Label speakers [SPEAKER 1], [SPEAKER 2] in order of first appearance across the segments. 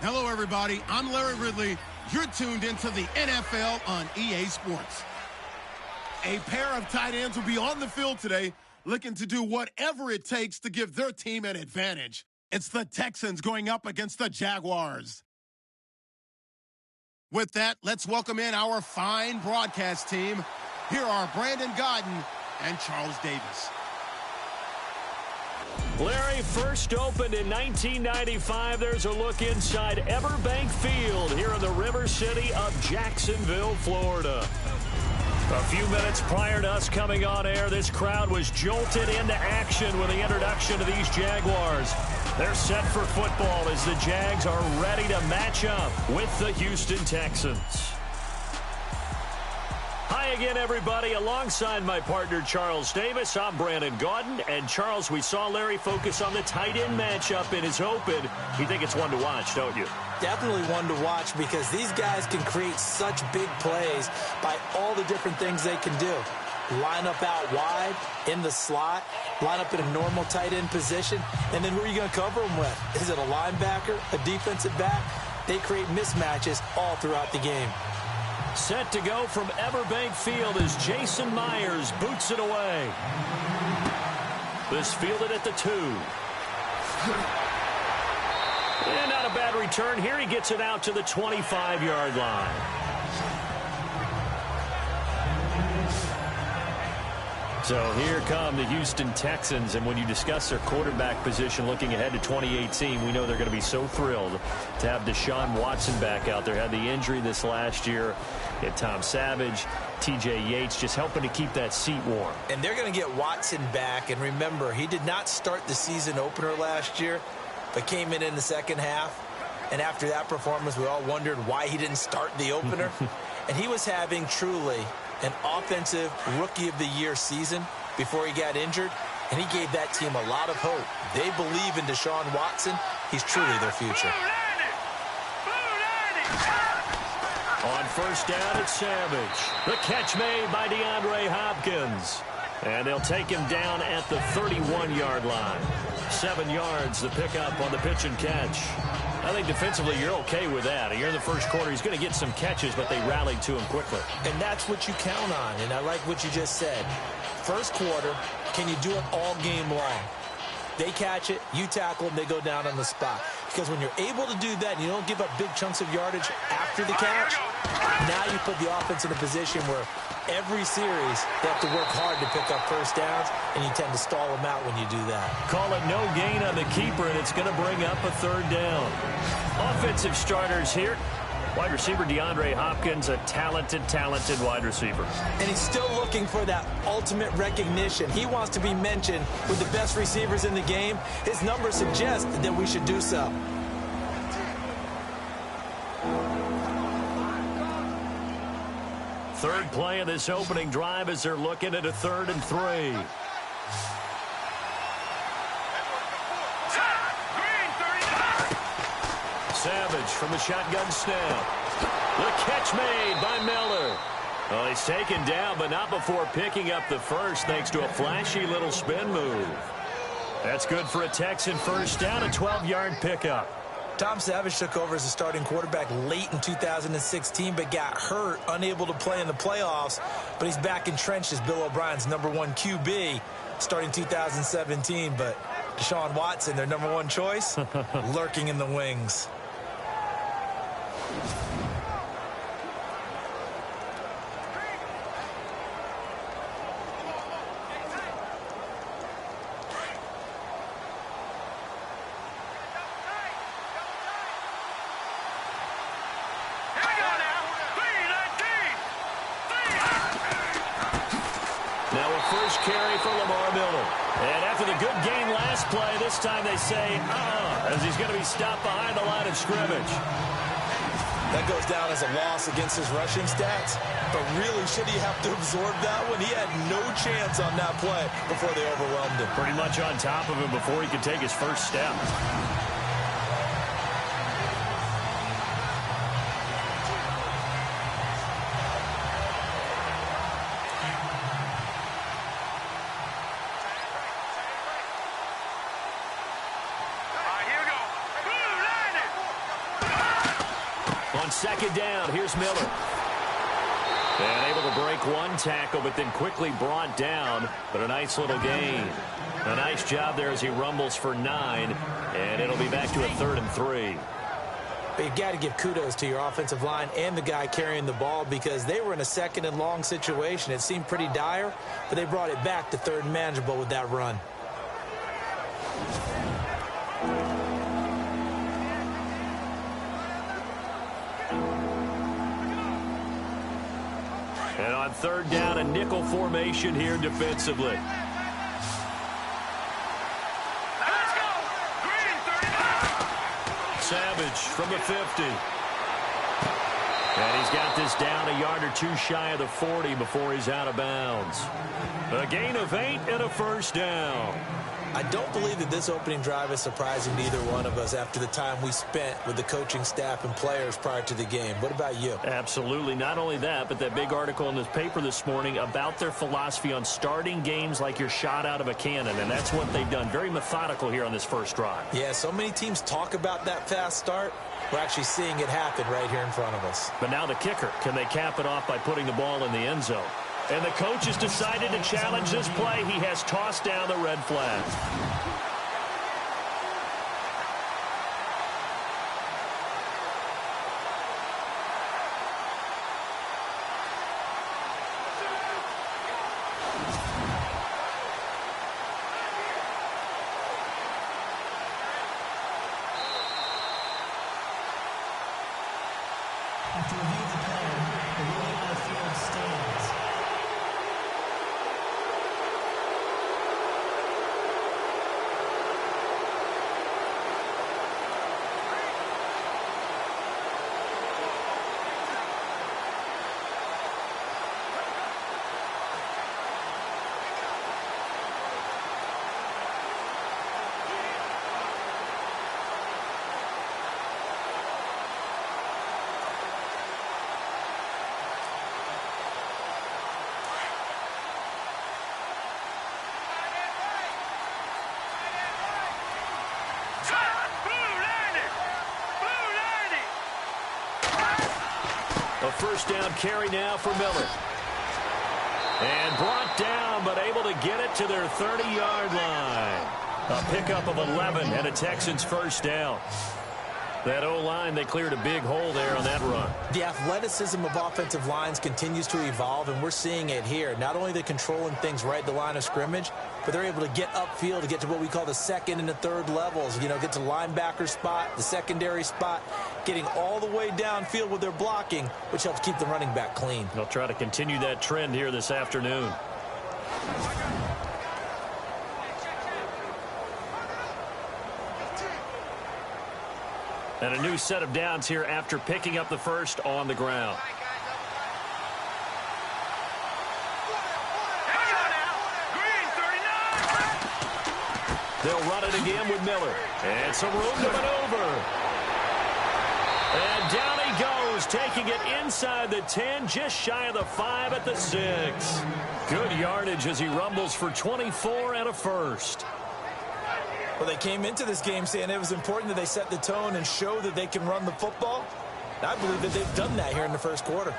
[SPEAKER 1] Hello, everybody. I'm Larry Ridley. You're tuned into the NFL on EA Sports. A pair of tight ends will be on the field today looking to do whatever it takes to give their team an advantage. It's the Texans going up against the Jaguars. With that, let's welcome in our fine broadcast team. Here are Brandon Godden and Charles Davis.
[SPEAKER 2] Larry, first opened in 1995. There's a look inside Everbank Field here in the River City of Jacksonville, Florida. A few minutes prior to us coming on air, this crowd was jolted into action with the introduction of these Jaguars. They're set for football as the Jags are ready to match up with the Houston Texans. Hi again, everybody. Alongside my partner, Charles Davis, I'm Brandon Gaudin. And, Charles, we saw Larry focus on the tight end matchup in his open. You think it's one to watch, don't you?
[SPEAKER 3] Definitely one to watch because these guys can create such big plays by all the different things they can do. Line up out wide, in the slot, line up in a normal tight end position, and then who are you going to cover them with? Is it a linebacker, a defensive back? They create mismatches all throughout the game.
[SPEAKER 2] Set to go from Everbank Field as Jason Myers boots it away. This fielded at the 2. And not a bad return here. He gets it out to the 25-yard line. So here come the Houston Texans, and when you discuss their quarterback position looking ahead to 2018, we know they're going to be so thrilled to have Deshaun Watson back out there. Had the injury this last year. Had Tom Savage, TJ Yates just helping to keep that seat warm.
[SPEAKER 3] And they're going to get Watson back, and remember, he did not start the season opener last year, but came in the second half. And after that performance, we all wondered why he didn't start the opener. And he was having truly an offensive rookie of the year season before he got injured, and he gave that team a lot of hope. They believe in Deshaun Watson. He's truly their future.
[SPEAKER 2] On first down, it's Savage. The catch made by DeAndre Hopkins. And they'll take him down at the 31-yard line. 7 yards, the pickup on the pitch and catch. I think defensively you're okay with that. Here in the first quarter, he's going to get some catches, but they rallied to him quickly.
[SPEAKER 3] And that's what you count on, and I like what you just said. First quarter, can you do it all game long? They catch it, you tackle them, they go down on the spot. Because when you're able to do that and you don't give up big chunks of yardage after the catch, now you put the offense in a position where every series they have to work hard to pick up first downs, and you tend to stall them out when you do that.
[SPEAKER 2] Call it no gain on the keeper, and it's going to bring up a third down. Offensive starters here. Wide receiver DeAndre Hopkins, a talented wide receiver.
[SPEAKER 3] And he's still looking for that ultimate recognition. He wants to be mentioned with the best receivers in the game. His numbers suggest that we should do so.
[SPEAKER 2] Third play of this opening drive as they're looking at a 3rd and 3. Savage from the shotgun snap. The catch made by Miller. Well, he's taken down, but not before picking up the first thanks to a flashy little spin move. That's good for a Texan first down, a 12-yard pickup.
[SPEAKER 3] Tom Savage took over as a starting quarterback late in 2016, but got hurt, unable to play in the playoffs. But he's back entrenched as Bill O'Brien's #1 QB starting 2017. But Deshaun Watson, their #1 choice, lurking in the wings.
[SPEAKER 2] Carry for Lamar Miller. And after the good game last play, this time they say, as he's going to be stopped behind the line of scrimmage.
[SPEAKER 3] That goes down as a loss against his rushing stats. But really, should he have to absorb that one? He had no chance on that play before they overwhelmed him.
[SPEAKER 2] Pretty much on top of him before he could take his first step. second down. Here's Miller. And able to break one tackle, but then quickly brought down. But a nice little gain. A nice job there as he rumbles for 9. And it'll be back to a 3rd and 3.
[SPEAKER 3] But you've got to give kudos to your offensive line and the guy carrying the ball because they were in a 2nd and long situation. It seemed pretty dire, but they brought it back to 3rd and manageable with that run.
[SPEAKER 2] And on 3rd down, a nickel formation here defensively. Savage from the 50. And he's got this down a yard or 2 shy of the 40 before he's out of bounds. A gain of 8 and a 1st down.
[SPEAKER 3] I don't believe that this opening drive is surprising to either one of us after the time we spent with the coaching staff and players prior to the game. What about you?
[SPEAKER 2] Absolutely. Not only that, but that big article in the paper this morning about their philosophy on starting games like you're shot out of a cannon, and that's what they've done. Very methodical here on this first drive.
[SPEAKER 3] Yeah, so many teams talk about that fast start. We're actually seeing it happen right here in front of us.
[SPEAKER 2] But now the kicker. Can they cap it off by putting the ball in the end zone? And the coach has decided to challenge this play. He has tossed down the red flag.
[SPEAKER 4] After review of the play, the ruling on the field stands.
[SPEAKER 2] A first down carry now for Miller. And brought down, but able to get it to their 30-yard line. A pickup of 11 and a Texans first down. That O-line, they cleared a big hole there on that run.
[SPEAKER 3] The athleticism of offensive lines continues to evolve, and we're seeing it here. Not only are they controlling things right at the line of scrimmage, but they're able to get upfield to get to what we call the 2nd and the 3rd levels. You know, get to linebacker spot, the secondary spot, getting all the way downfield with their blocking, which helps keep the running back clean.
[SPEAKER 2] They'll try to continue that trend here this afternoon. And a new set of downs here after picking up the first on the ground. They'll run it again with Miller. And some room to maneuver. And down he goes, taking it inside the 10, just shy of the 5 at the 6. Good yardage as he rumbles for 24 and a first.
[SPEAKER 3] Well, they came into this game saying it was important that they set the tone and show that they can run the football. I believe that they've done that here in the first quarter.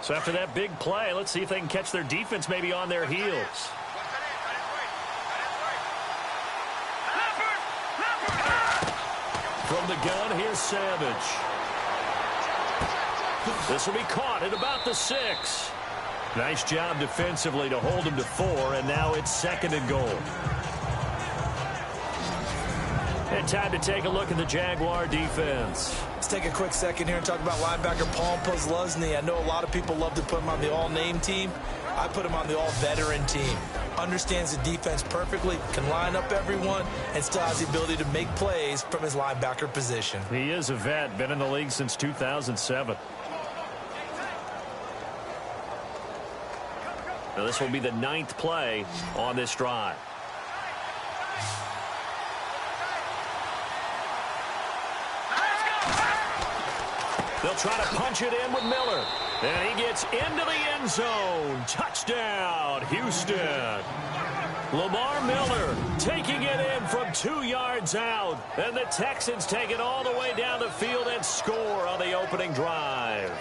[SPEAKER 2] So after that big play, let's see if they can catch their defense maybe on their heels. From the gun, here's Savage. This will be caught at about the 6. Nice job defensively to hold him to 4, and now it's 2nd and goal. And time to take a look at the Jaguar defense.
[SPEAKER 3] Let's take a quick second here and talk about linebacker Paul Posluszny. I know a lot of people love to put him on the all-name team. I put him on the all-veteran team. Understands the defense perfectly, can line up everyone, and still has the ability to make plays from his linebacker position.
[SPEAKER 2] He is a vet, been in the league since 2007. Now, this will be the 9th play on this drive. They'll try to punch it in with Miller. And he gets into the end zone. Touchdown, Houston. Lamar Miller taking it in from 2 yards out. And the Texans take it all the way down the field and score on the opening drive.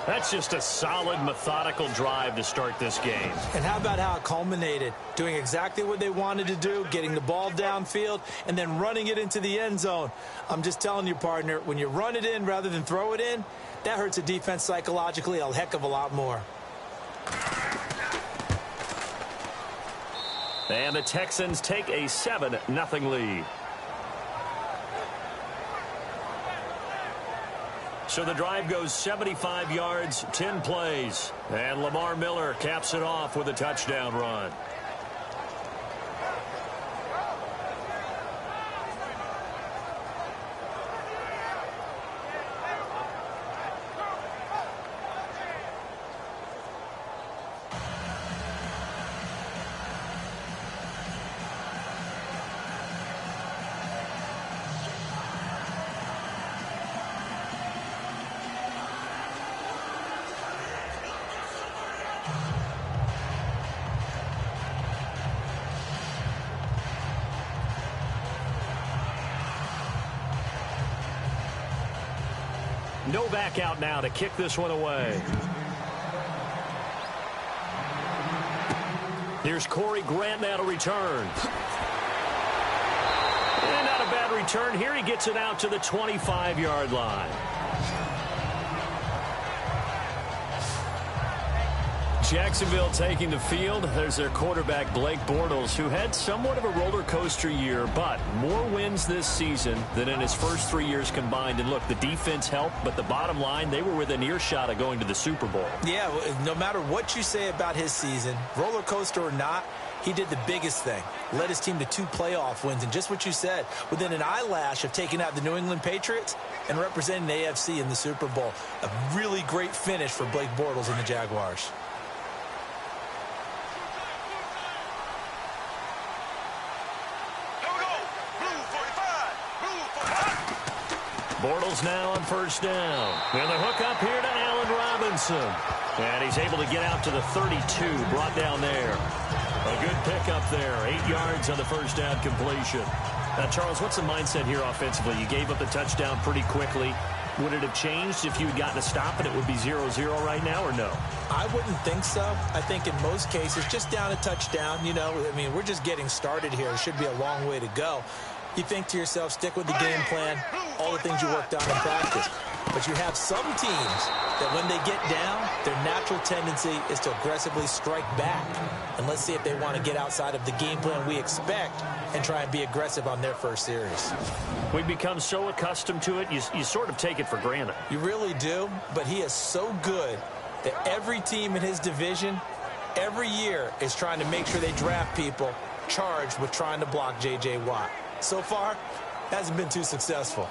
[SPEAKER 2] That's just a solid, methodical drive to start this game.
[SPEAKER 3] And how about how it culminated? Doing exactly what they wanted to do, getting the ball downfield, and then running it into the end zone. I'm just telling you, partner, when you run it in rather than throw it in, that hurts a defense psychologically a heck of a lot more.
[SPEAKER 2] And the Texans take a 7-0 lead. So the drive goes 75 yards, 10 plays. And Lamar Miller caps it off with a touchdown run. No back out now to kick this one away. Here's Corey Grant now to return. And not a bad return here. He gets it out to the 25-yard line. Jacksonville taking the field. There's their quarterback, Blake Bortles, who had somewhat of a roller coaster year, but more wins this season than in his first 3 years combined. And look, the defense helped, but the bottom line, they were within earshot of going to the Super Bowl. Yeah,
[SPEAKER 3] no matter what you say about his season, roller coaster or not, he did the biggest thing. Led his team to 2 playoff wins, and just what you said, within an eyelash of taking out the New England Patriots and representing the AFC in the Super Bowl. A really great finish for Blake Bortles and the Jaguars.
[SPEAKER 2] Bortles now on first down. And the hook up here to Allen Robinson. And he's able to get out to the 32, brought down there. A good pickup there. 8 yards on the first down completion. Now, Charles, what's the mindset here offensively? You gave up the touchdown pretty quickly. Would it have changed if you had gotten a stop and it would be 0-0 right now, or no?
[SPEAKER 3] I wouldn't think so. I think in most cases, just down a touchdown, you know, I mean, we're just getting started here. It should be a long way to go. You think to yourself, stick with the game plan, all the things you worked on in practice. But you have some teams that when they get down, their natural tendency is to aggressively strike back. And let's see if they want to get outside of the game plan we expect and try and be aggressive on their first series.
[SPEAKER 2] We've become so accustomed to it, you sort of take it for granted.
[SPEAKER 3] You really do, but he is so good that every team in his division, every year, is trying to make sure they draft people charged with trying to block J.J. Watt. So far, hasn't been too successful.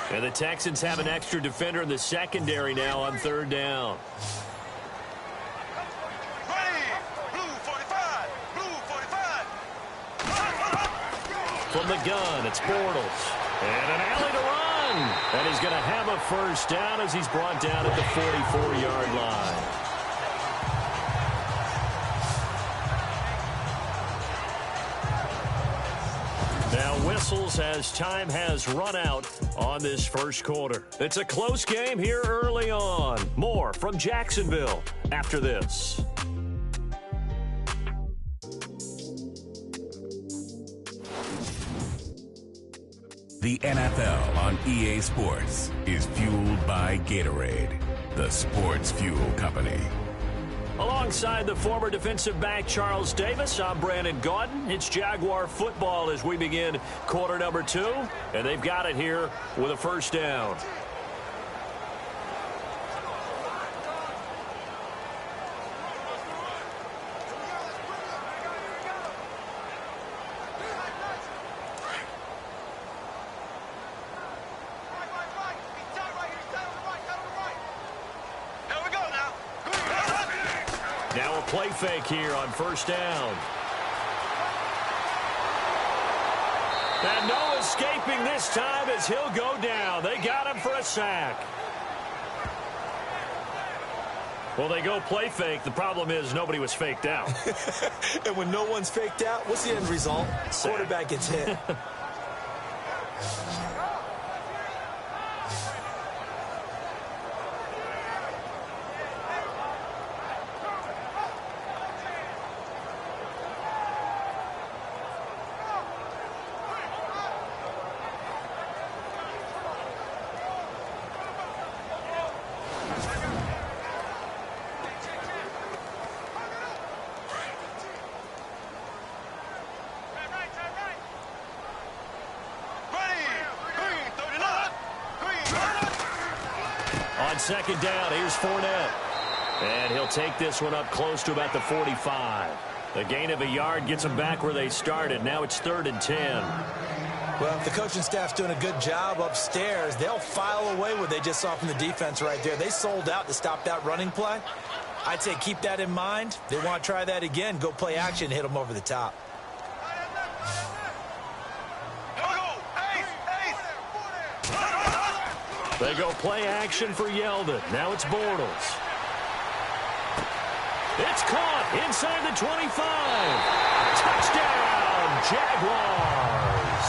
[SPEAKER 2] And the Texans have an extra defender in the secondary now on third down. From the gun, it's Bortles. And an alley to run. And he's going to have a first down as he's brought down at the 44-yard line. Now whistles as time has run out on this first quarter. It's a close game here early on. More from Jacksonville after this.
[SPEAKER 5] The NFL on EA Sports is fueled by Gatorade, the sports fuel company.
[SPEAKER 2] Alongside the former defensive back Charles Davis, I'm Brandon Gaudin. It's Jaguar football as we begin quarter number 2, and they've got it here with a first down. Now play fake here on first down. And no escaping this time as he'll go down. They got him for a sack. Well, they go play fake. The problem is nobody was faked out.
[SPEAKER 3] And when no one's faked out, what's the end result? Quarterback gets hit.
[SPEAKER 2] On second down, here's Fournette. And he'll take this one up close to about the 45. The gain of a yard gets them back where they started. Now it's 3rd and 10.
[SPEAKER 3] Well, if the coaching staff's doing a good job upstairs, they'll file away what they just saw from the defense right there. They sold out to stop that running play. I'd say keep that in mind. They want to try that again. Go play action, hit them over the top.
[SPEAKER 2] They go play action for Yeldon. Now it's Bortles. It's caught inside the 25. Touchdown, Jaguars.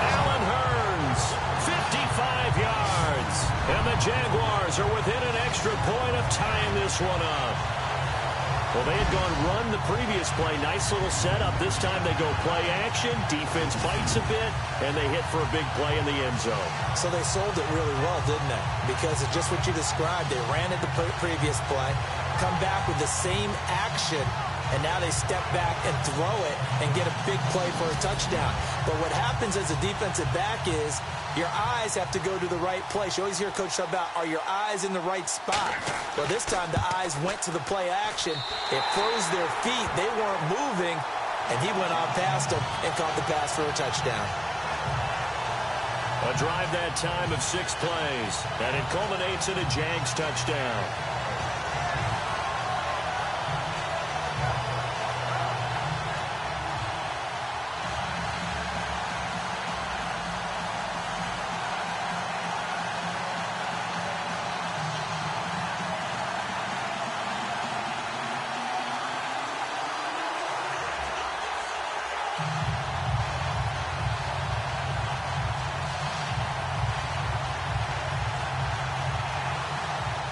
[SPEAKER 2] Allen Hurns, 55 yards. And the Jaguars are within an extra point of tying this one up. Well, they had gone run the previous play. Nice little setup. This time they go play action. Defense bites a bit, and they hit for a big play in the end zone.
[SPEAKER 3] So they sold it really well, didn't they? Because it's just what you described. They ran it the previous play, come back with the same action, and now they step back and throw it and get a big play for a touchdown. But what happens as a defensive back is your eyes have to go to the right place. You always hear Coach talk about, are your eyes in the right spot? Well, this time the eyes went to the play action. It froze their feet. They weren't moving, and he went on past them and caught the pass for a touchdown.
[SPEAKER 2] A drive that time of 6 plays, and it culminates in a Jags touchdown.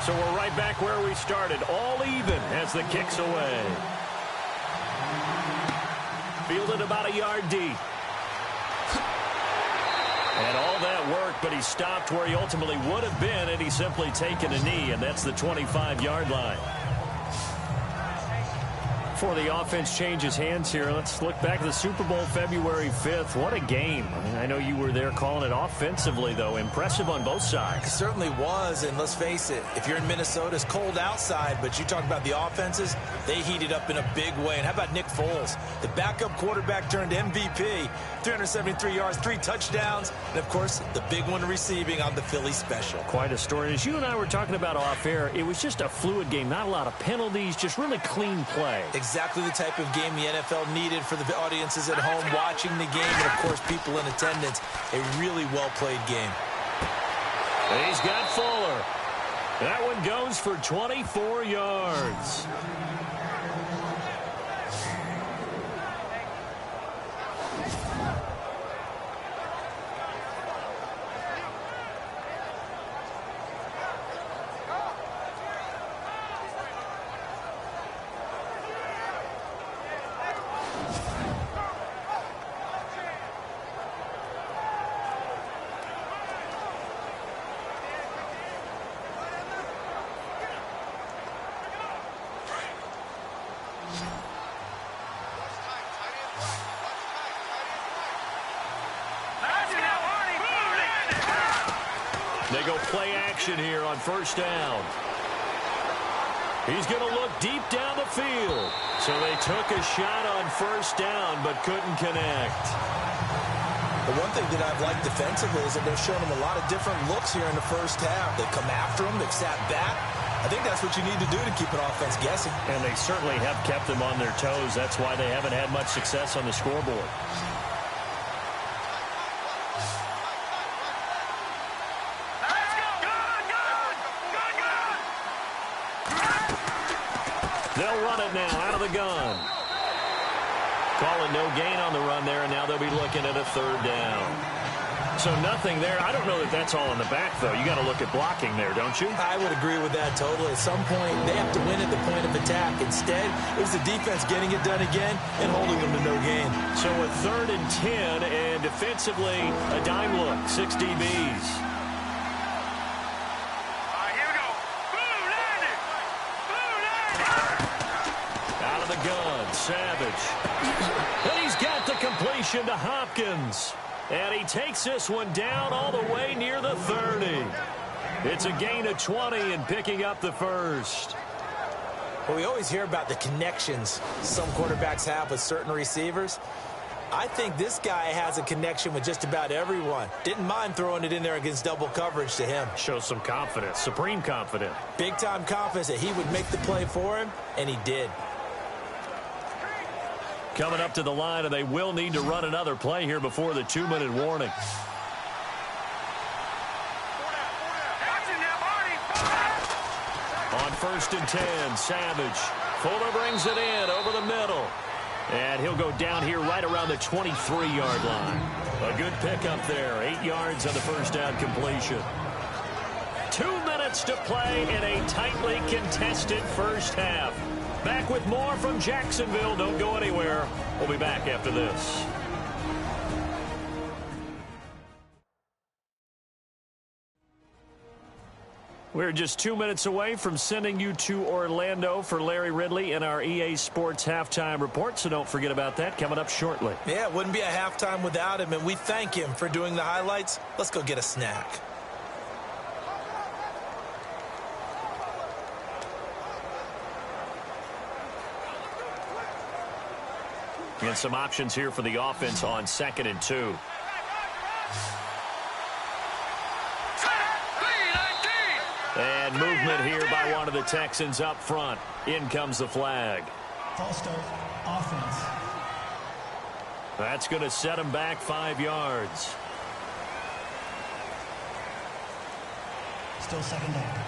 [SPEAKER 2] So we're right back where we started, all even as the kick's away. Fielded about a yard deep. And all that work, but he stopped where he ultimately would have been had he simply taken a knee, and that's the 25-yard line. Before the offense changes hands here, let's look back at the Super Bowl February 5th. What a game. I mean, I know you were there calling it offensively, though. Impressive on both sides.
[SPEAKER 3] It certainly was, and let's face it, if you're in Minnesota, it's cold outside, but you talk about the offenses, they heated up in a big way. And how about Nick Foles? The backup quarterback turned MVP, 373 yards, 3 touchdowns, and, of course, the big one receiving on the Philly special.
[SPEAKER 2] Quite a story. As you and I were talking about off air, it was just a fluid game, not a lot of penalties, just really clean play.
[SPEAKER 3] Exactly the type of game the NFL needed for the audiences at home watching the game and, of course, people in attendance. A really well-played game.
[SPEAKER 2] And he's got Fuller. That one goes for 24 yards. They go play action here on first down. He's going to look deep down the field. So they took a shot on first down but couldn't connect.
[SPEAKER 3] The one thing that I've liked defensively is that they've shown him a lot of different looks here in the first half. They've come after him. They've sat back. I think that's what you need to do to keep an offense guessing.
[SPEAKER 2] And they certainly have kept them on their toes. That's why they haven't had much success on the scoreboard. They'll run it now out of the gun. Calling no gain on the run there, and now they'll be looking at a third down. So nothing there. I don't know that that's all in the back, though. You got to look at blocking there, don't you? I
[SPEAKER 3] would agree with that totally. At some point, they have to win at the point of attack. Instead, it was the defense getting it done again and holding them to no gain.
[SPEAKER 2] So a 3rd and 10, and defensively, a dime look, 6 DBs. Out of the gun, Savage. And he's got the completion to Hopkins. And he takes this one down all the way near the 30. It's a gain of 20 and picking up the first.
[SPEAKER 3] Well, we always hear about the connections some quarterbacks have with certain receivers. I think this guy has a connection with just about everyone. Didn't mind throwing it in there against double coverage to him.
[SPEAKER 2] Shows some confidence, supreme confidence.
[SPEAKER 3] Big-time confidence that he would make the play for him, and he did.
[SPEAKER 2] Coming up to the line, and they will need to run another play here before the 2-minute warning. On 1st and 10, Savage. Fuller brings it in over the middle. And he'll go down here right around the 23-yard line. A good pickup there. 8 yards on the first down completion. 2 minutes to play in a tightly contested first half. Back with more from Jacksonville. Don't go anywhere. We'll be back after this. We're just 2 minutes away from sending you to Orlando for Larry Ridley in our EA Sports Halftime Report, so don't forget about that coming up shortly.
[SPEAKER 3] Yeah, it wouldn't be a halftime without him, and we thank him for doing the highlights. Let's go get a snack.
[SPEAKER 2] And some options here for the offense on 2nd and 2. And movement here by one of the Texans up front. In comes the flag.
[SPEAKER 4] False start, offense.
[SPEAKER 2] That's going to set him back 5 yards.
[SPEAKER 4] Still 2nd down.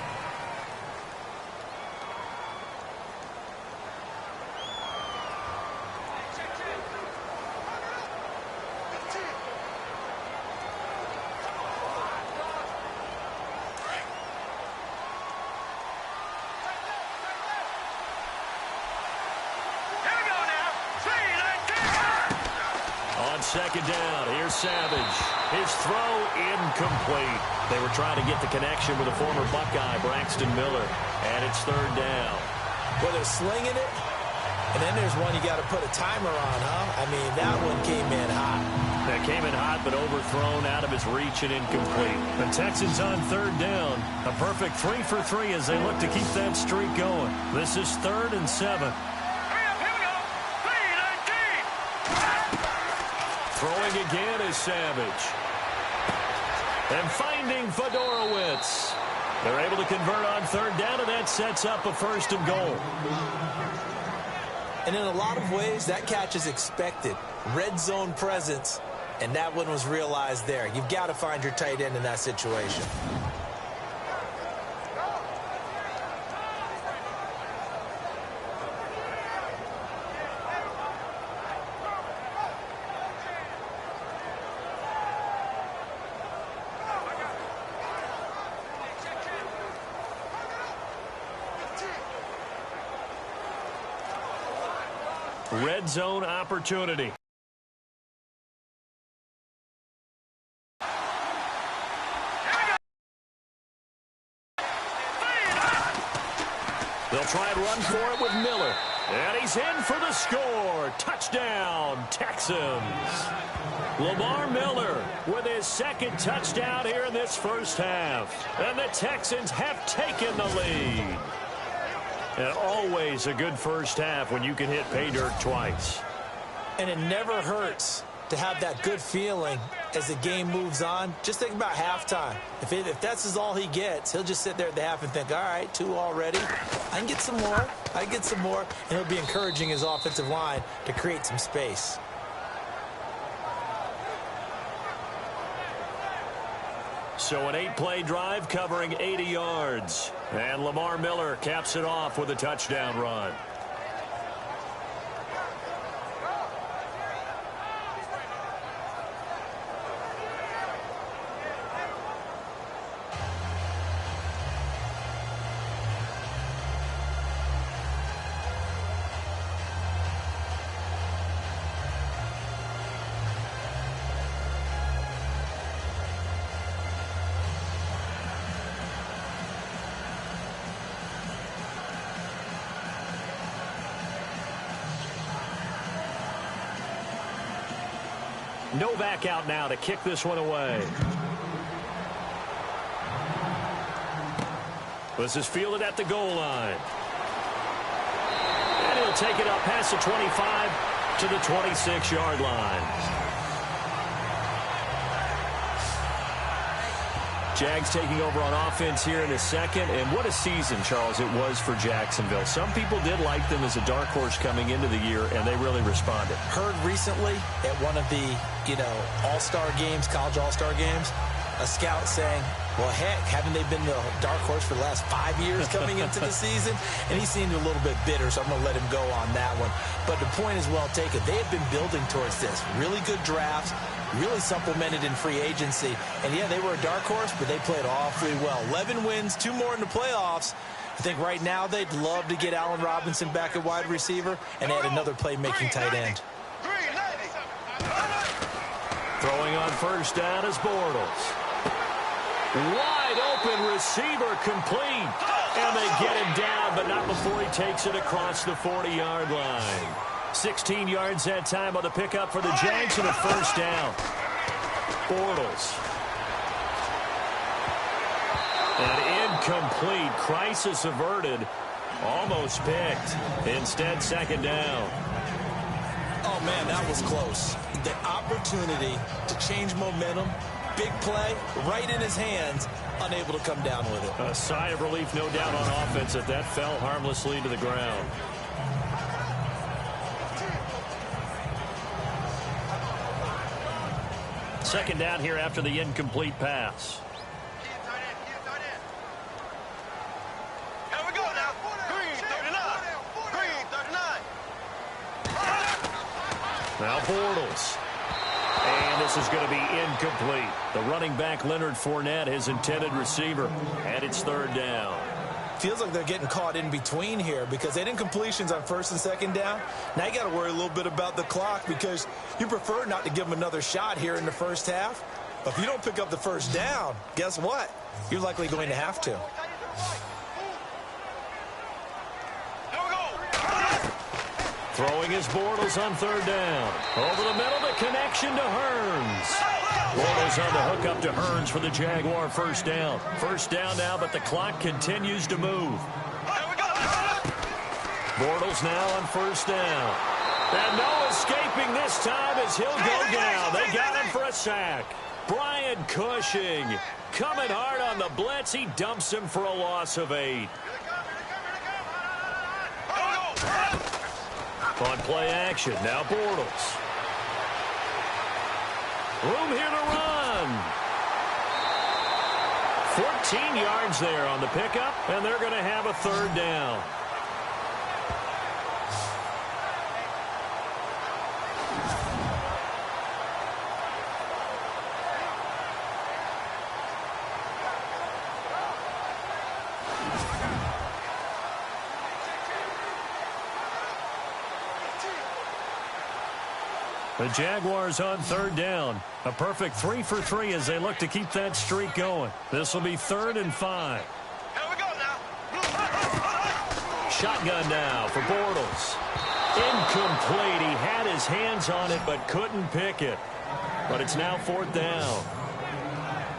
[SPEAKER 2] Second down. Here's Savage. His throw incomplete. They were trying to get the connection with a former Buckeye, Braxton Miller. And it's 3rd down.
[SPEAKER 3] Well, they're slinging it. And then there's one you got to put a timer on, huh? I mean, that one came in hot.
[SPEAKER 2] That came in hot, but overthrown out of his reach and incomplete. The Texans on 3rd down. A perfect 3 for 3 as they look to keep that streak going. This is 3rd and 7. Throwing again is Savage. And finding Fedorowicz. They're able to convert on 3rd down, and that sets up a 1st and goal.
[SPEAKER 3] And in a lot of ways, that catch is expected. Red zone presence, and that one was realized there. You've got to find your tight end in that situation.
[SPEAKER 2] Red zone opportunity. They'll try and run for it with Miller. And he's in for the score. Touchdown, Texans. Lamar Miller with his 2nd touchdown here in this first half. And the Texans have taken the lead. And always a good first half when you can hit pay dirt twice.
[SPEAKER 3] And it never hurts to have that good feeling as the game moves on. Just think about halftime. If that's all he gets, he'll just sit there at the half and think, all right, 2 already. I can get some more. I can get some more. And he'll be encouraging his offensive line to create some space.
[SPEAKER 2] So an 8-play drive covering 80 yards. And Lamar Miller caps it off with a touchdown run. Novak out now to kick this one away. This is fielded at the goal line. And he'll take it up past the 25 to the 26-yard line. Jags taking over on offense here in a second. And what a season, Charles, it was for Jacksonville. Some people did like them as a dark horse coming into the year, and they really responded.
[SPEAKER 3] Heard recently at one of the, all-star games, college all-star games, a scout saying, well, heck, haven't they been the dark horse for the last 5 years coming into the season? And he seemed a little bit bitter, so I'm going to let him go on that one. But the point is well taken. They have been building towards this. Really good drafts, really supplemented in free agency. And, yeah, they were a dark horse, but they played awfully well. 11 wins, 2 more in the playoffs. I think right now they'd love to get Allen Robinson back at wide receiver and add another playmaking tight end.
[SPEAKER 2] Throwing on first down is Bortles. Wide open receiver complete. And they get him down, but not before he takes it across the 40-yard line. 16 yards that time on the pickup for the Jags and a first down. Bortles. An incomplete. Crisis averted. Almost picked. Instead, second down.
[SPEAKER 3] Oh, man, that was close. The opportunity to change momentum, big play, right in his hands, unable to come down with it.
[SPEAKER 2] A sigh of relief, no doubt, on offense that fell harmlessly to the ground. Second down here after the incomplete pass. Now Bortles. And this is going to be incomplete. The running back, Leonard Fournette, his intended receiver. And it's third down.
[SPEAKER 3] Feels like they're getting caught in between here because they didn't incompletions on first and second down. Now you got to worry a little bit about the clock because you prefer not to give them another shot here in the first half. But if you don't pick up the first down, guess what? You're likely going to have to.
[SPEAKER 2] Throwing his Bortles on third down. Over the middle, the connection to Hearns. Bortles on the hook up to Hearns for the Jaguar first down. First down now, but the clock continues to move. Bortles now on first down. And no escaping this time as he'll go down. They got him for a sack. Brian Cushing coming hard on the blitz. He dumps him for a loss of 8. On play action, now Bortles. Room here to run. 14 yards there on the pickup, and they're going to have a third down. The Jaguars on third down. A perfect 3 for 3 as they look to keep that streak going. This will be 3rd and 5.
[SPEAKER 6] Here we go now.
[SPEAKER 2] Shotgun now for Bortles. Incomplete. He had his hands on it but couldn't pick it. But it's now 4th down.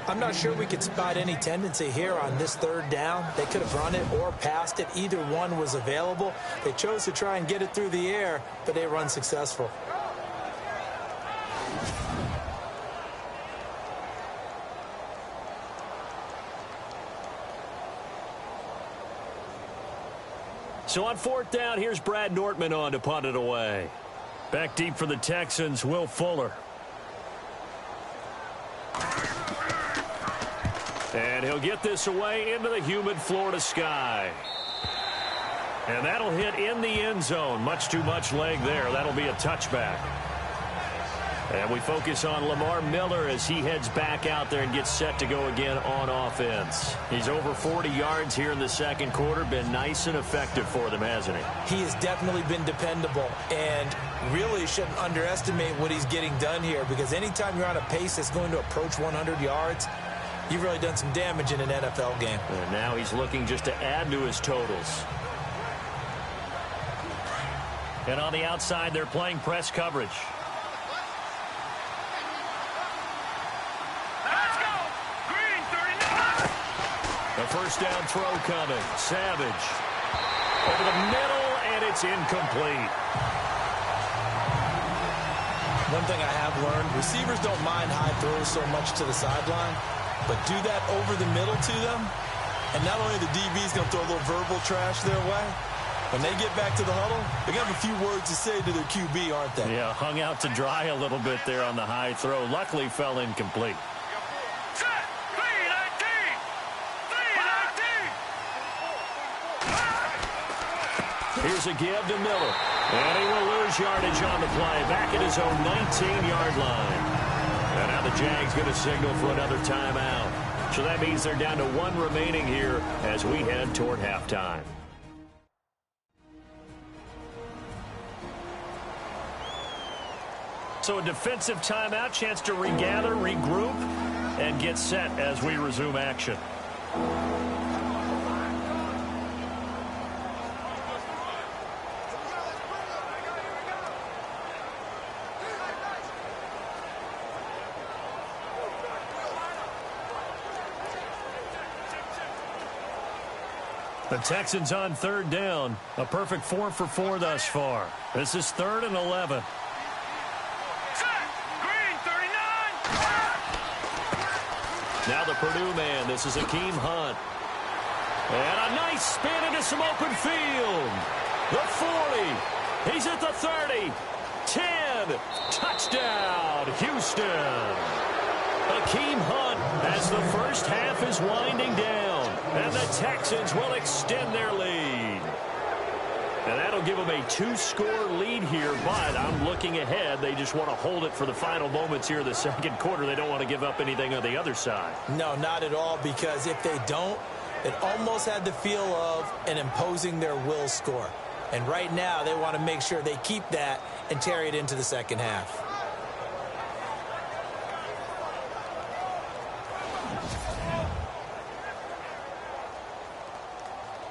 [SPEAKER 3] I'm not sure we could spot any tendency here on this third down. They could have run it or passed it. Either one was available. They chose to try and get it through the air, but they run successful.
[SPEAKER 2] So on fourth down, here's Brad Nortman on to punt it away. Back deep for the Texans, Will Fuller. And he'll get this away into the humid Florida sky. And that'll hit in the end zone. Much too much leg there. That'll be a touchback. And we focus on Lamar Miller as he heads back out there and gets set to go again on offense. He's over 40 yards here in the second quarter. Been nice and effective for them, hasn't he?
[SPEAKER 3] He has definitely been dependable, and really shouldn't underestimate what he's getting done here, because anytime you're on a pace that's going to approach 100 yards, you've really done some damage in an NFL game.
[SPEAKER 2] And now he's looking just to add to his totals. And on the outside, they're playing press coverage. A first down throw coming. Savage. Over the middle, and it's incomplete.
[SPEAKER 3] One thing I have learned, receivers don't mind high throws so much to the sideline, but do that over the middle to them, and not only the DB's going to throw a little verbal trash their way, when they get back to the huddle, they're going to have a few words to say to their QB, aren't they?
[SPEAKER 2] Yeah, hung out to dry a little bit there on the high throw. Luckily, fell incomplete. Here's a give to Miller. And he will lose yardage on the play. Back at his own 19-yard line. And now the Jags going to signal for another timeout. So that means they're down to one remaining here as we head toward halftime. So a defensive timeout, chance to regather, regroup, and get set as we resume action. The Texans on third down. A perfect 4 for 4 thus far. This is 3rd and 11. Now the Purdue man. This is Akeem Hunt. And a nice spin into some open field. The 40. He's at the 30. 10. Touchdown, Houston. Akeem Hunt as the first half is winding down. And the Texans will extend their lead. And that'll give them a 2-score lead here, but I'm looking ahead. They just want to hold it for the final moments here in the second quarter. They don't want to give up anything on the other side.
[SPEAKER 3] No, not at all, because if they don't, it almost had the feel of an imposing their will score. And right now, they want to make sure they keep that and carry it into the second half.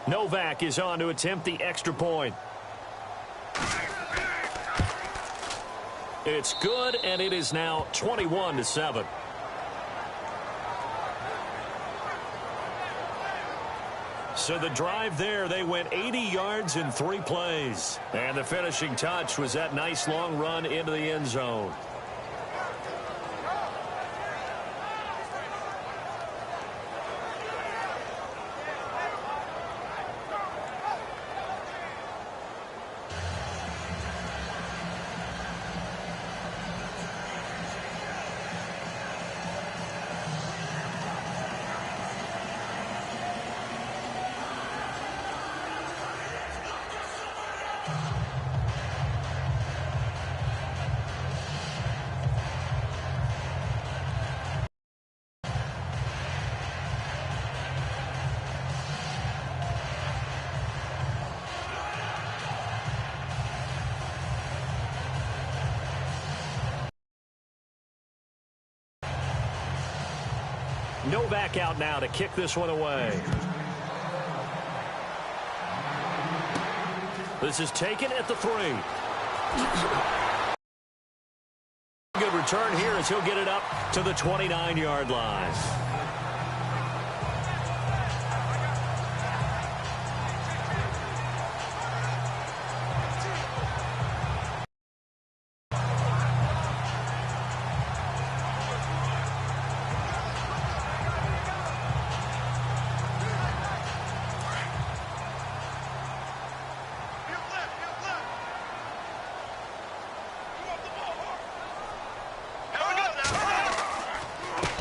[SPEAKER 2] Novak is on to attempt the extra point. It's good, and it is now 21-7. So the drive there, they went 80 yards in 3 plays. And the finishing touch was that nice long run into the end zone. Novak out now to kick this one away. This is taken at the 3. Good return here as he'll get it up to the 29-yard line.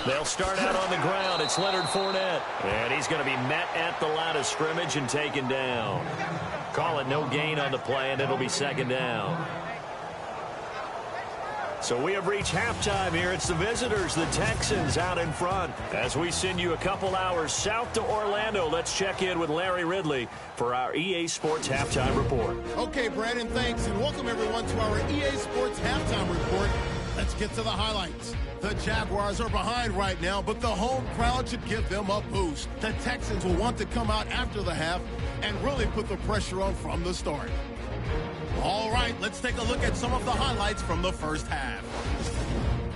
[SPEAKER 2] They'll start out on the ground. It's Leonard Fournette. And he's going to be met at the line of scrimmage and taken down. Call it no gain on the play, and it'll be second down. So we have reached halftime here. It's the visitors, the Texans, out in front. As we send you a couple hours south to Orlando, let's check in with Larry Ridley for our EA Sports Halftime Report.
[SPEAKER 1] Okay, Brandon, thanks, and welcome everyone to our EA Sports Halftime Report. Let's get to the highlights. The Jaguars are behind right now, but the home crowd should give them a boost. The Texans will want to come out after the half and really put the pressure on from the start. All right, let's take a look at some of the highlights from the first half.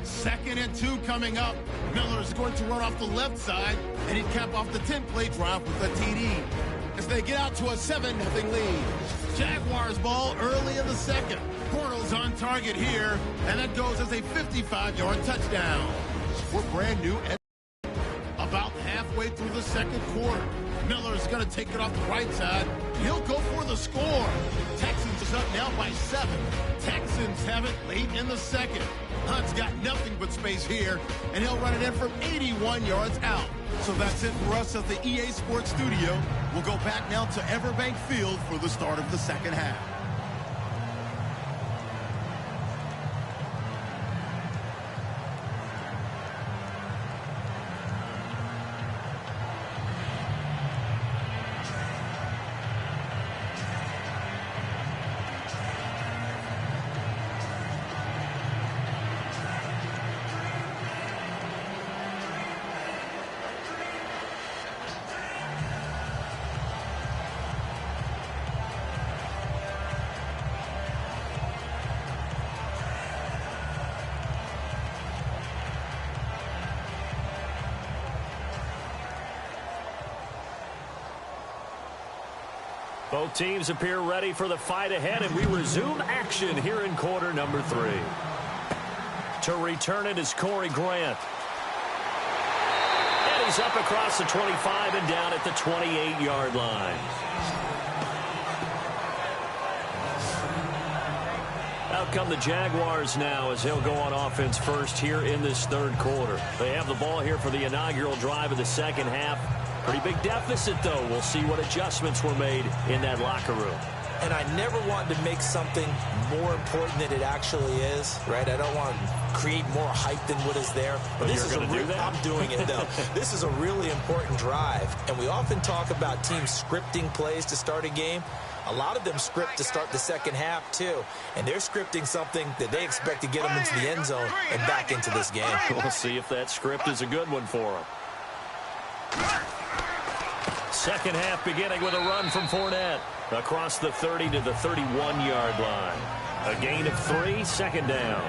[SPEAKER 1] 2nd and 2 coming up. Miller's going to run off the left side, and he'd cap off the 10-play drive with a TD as they get out to a 7-0 lead. Jaguars ball early in the second. Bortles on target here, and that goes as a 55-yard touchdown. We're brand new at about halfway through the second quarter. Miller's going to take it off the right side. He'll go for the score. Texans is up now by 7. Texans have it late in the second. Hunt's got nothing but space here, and he'll run it in from 81 yards out. So that's it for us at the EA Sports Studio. We'll go back now to Everbank Field for the start of the second half.
[SPEAKER 2] Both teams appear ready for the fight ahead, and we resume action here in quarter number 3. To return it is Corey Grant. And he's up across the 25 and down at the 28-yard line. Out come the Jaguars now as he'll go on offense first here in this third quarter. They have the ball here for the inaugural drive of the second half. Pretty big deficit, though. We'll see what adjustments were made in that locker room.
[SPEAKER 3] And I never wanted to make something more important than it actually is, right? I don't want to create more hype than what is there.
[SPEAKER 2] But this is
[SPEAKER 3] I'm doing it, though. This is a really important drive. And we often talk about teams scripting plays to start a game. A lot of them script to start the second half, too. And they're scripting something that they expect to get them into the end zone and back into this game.
[SPEAKER 2] We'll see if that script is a good one for them. Second half beginning with a run from Fournette across the 30 to the 31-yard line. A gain of 3, second down.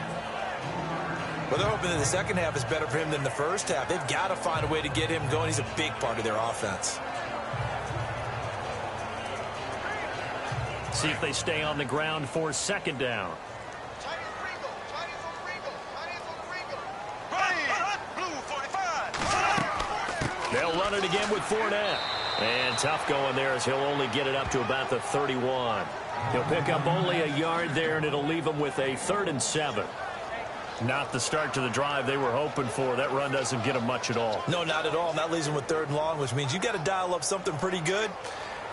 [SPEAKER 3] Well, they're hoping that the second half is better for him than the first half. They've got to find a way to get him going. He's a big part of their offense.
[SPEAKER 2] See if they stay on the ground for second down. They'll run it again with Fournette. And tough going there as he'll only get it up to about the 31. He'll pick up only a yard there, and it'll leave him with a 3rd and 7. Not the start to the drive they were hoping for. That run doesn't get them much at all.
[SPEAKER 3] No, not at all. And that leaves them with 3rd and long, which means you got to dial up something pretty good.